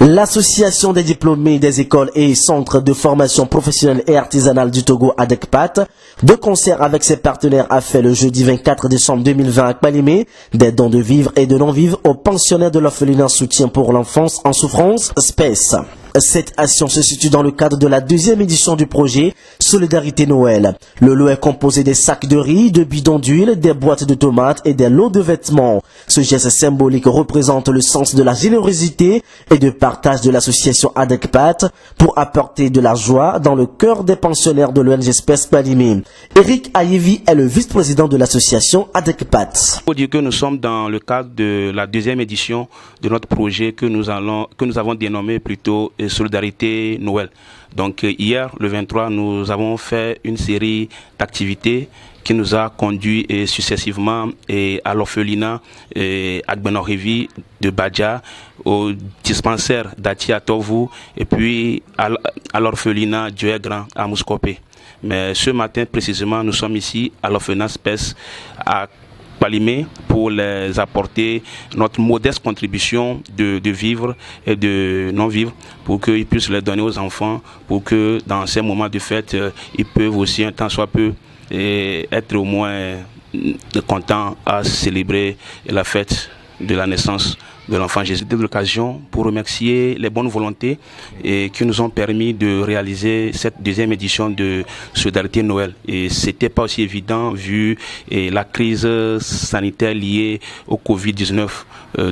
L'association des diplômés des écoles et centres de formation professionnelle et artisanale du Togo, ADECPAT, de concert avec ses partenaires, a fait le jeudi 24 décembre 2020 à Kpalimé des dons de vivres et de non-vivres aux pensionnaires de l'orphelinat soutien pour l'enfance en souffrance, SPES. Cette action se situe dans le cadre de la deuxième édition du projet Solidarité Noël. Le lot est composé des sacs de riz, de bidons d'huile, des boîtes de tomates et des lots de vêtements. Ce geste symbolique représente le sens de la générosité et de partage de l'association ADECPAT pour apporter de la joie dans le cœur des pensionnaires de l'ONG SPES Kpalimé. Eric Ayevi est le vice-président de l'association ADECPAT. Il faut dire que nous sommes dans le cadre de la deuxième édition de notre projet que nous avons dénommé plutôt Solidarité Noël. Donc hier, le 23, nous avons fait une série d'activités qui nous a conduit successivement à l'orphelinat Agbenorivi de Badja, au dispensaire d'Atia Tovu et puis à l'orphelinat Dieu Grand à Mouskopé. Mais ce matin précisément, nous sommes ici à l'orphelinat SPES à Kpalimé pour les apporter notre modeste contribution de vivres et de non-vivres pour qu'ils puissent les donner aux enfants, pour que dans ces moments de fête, ils peuvent aussi un temps soit peu être au moins contents à célébrer la fête de la naissance de l'enfant Jésus. De l'occasion pour remercier les bonnes volontés qui nous ont permis de réaliser cette deuxième édition de Solidarité Noël. Et c'était pas aussi évident vu la crise sanitaire liée au Covid-19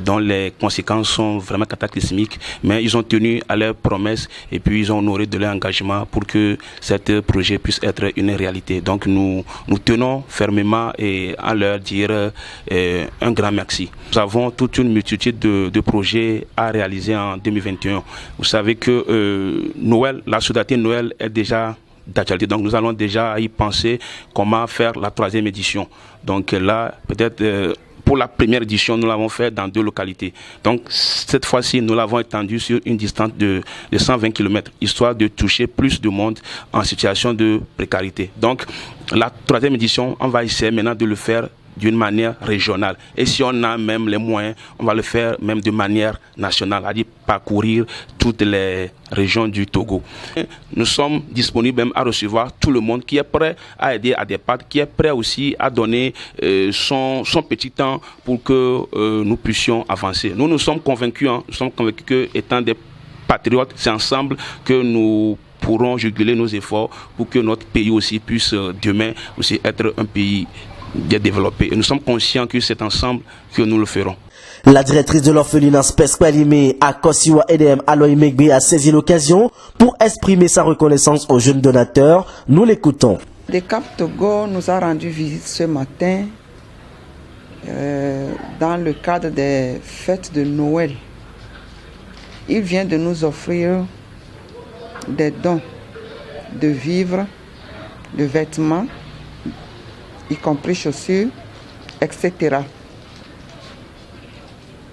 dont les conséquences sont vraiment cataclysmiques. Mais ils ont tenu à leurs promesses et puis ils ont honoré de leur engagement pour que ce projet puisse être une réalité. Donc nous tenons fermement à leur dire un grand merci. Nous avons toute une multitude de projets à réaliser en 2021. Vous savez que Noël, la solidarité Noël est déjà d'actualité. Donc nous allons déjà y penser comment faire la troisième édition. Donc là, peut-être pour la première édition, nous l'avons fait dans 2 localités. Donc cette fois-ci, nous l'avons étendu sur une distance de 120 km, histoire de toucher plus de monde en situation de précarité. Donc la troisième édition, on va essayer maintenant de le faire d'une manière régionale. Et si on a même les moyens, on va le faire même de manière nationale, c'est-à-dire parcourir toutes les régions du Togo. Nous sommes disponibles même à recevoir tout le monde qui est prêt à aider ADECPAT, qui est prêt aussi à donner son petit temps pour que nous puissions avancer. Nous sommes convaincus, que étant des patriotes, c'est ensemble que nous pourrons juguler nos efforts pour que notre pays aussi puisse demain aussi être un pays bien développé. Et nous sommes conscients que c'est ensemble que nous le ferons. La directrice de l'orphelinat SPES Kpalimé, Akosiwa Edem Aloy Megbe, a saisi l'occasion pour exprimer sa reconnaissance aux jeunes donateurs. Nous l'écoutons. ADECPAT Togo nous a rendu visite ce matin dans le cadre des fêtes de Noël. Il vient de nous offrir des dons de vivres, de vêtements, y compris chaussures, etc.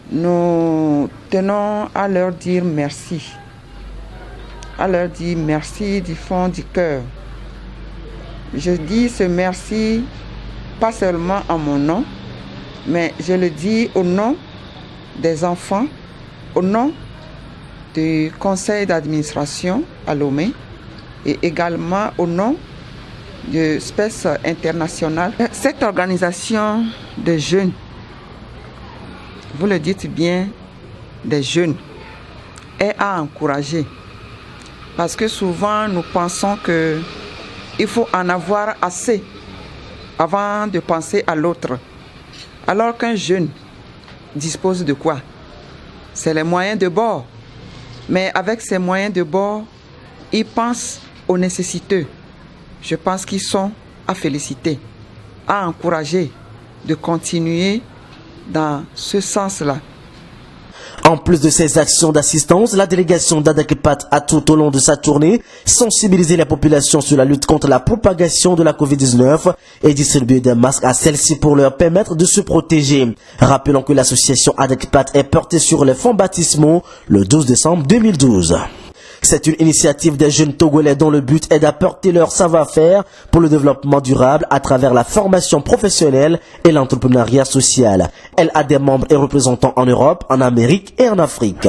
Nous tenons à leur dire merci. À leur dire merci du fond du cœur. Je dis ce merci pas seulement en mon nom, mais je le dis au nom des enfants, au nom du conseil d'administration à Lomé et également au nom de SPES International. Cette organisation de jeunes, vous le dites bien, des jeunes, est à encourager. Parce que souvent, nous pensons qu'il faut en avoir assez avant de penser à l'autre. Alors qu'un jeune dispose de quoi? C'est les moyens de bord. Mais avec ces moyens de bord, il pense aux nécessiteux. Je pense qu'ils sont à féliciter, à encourager de continuer dans ce sens-là. En plus de ces actions d'assistance, la délégation d'ADECPAT a tout au long de sa tournée sensibilisé la population sur la lutte contre la propagation de la Covid-19 et distribué des masques à celles-ci pour leur permettre de se protéger. Rappelons que l'association ADECPAT est portée sur les fonds baptismaux le 12 décembre 2012. C'est une initiative des jeunes Togolais dont le but est d'apporter leur savoir-faire pour le développement durable à travers la formation professionnelle et l'entrepreneuriat social. Elle a des membres et représentants en Europe, en Amérique et en Afrique.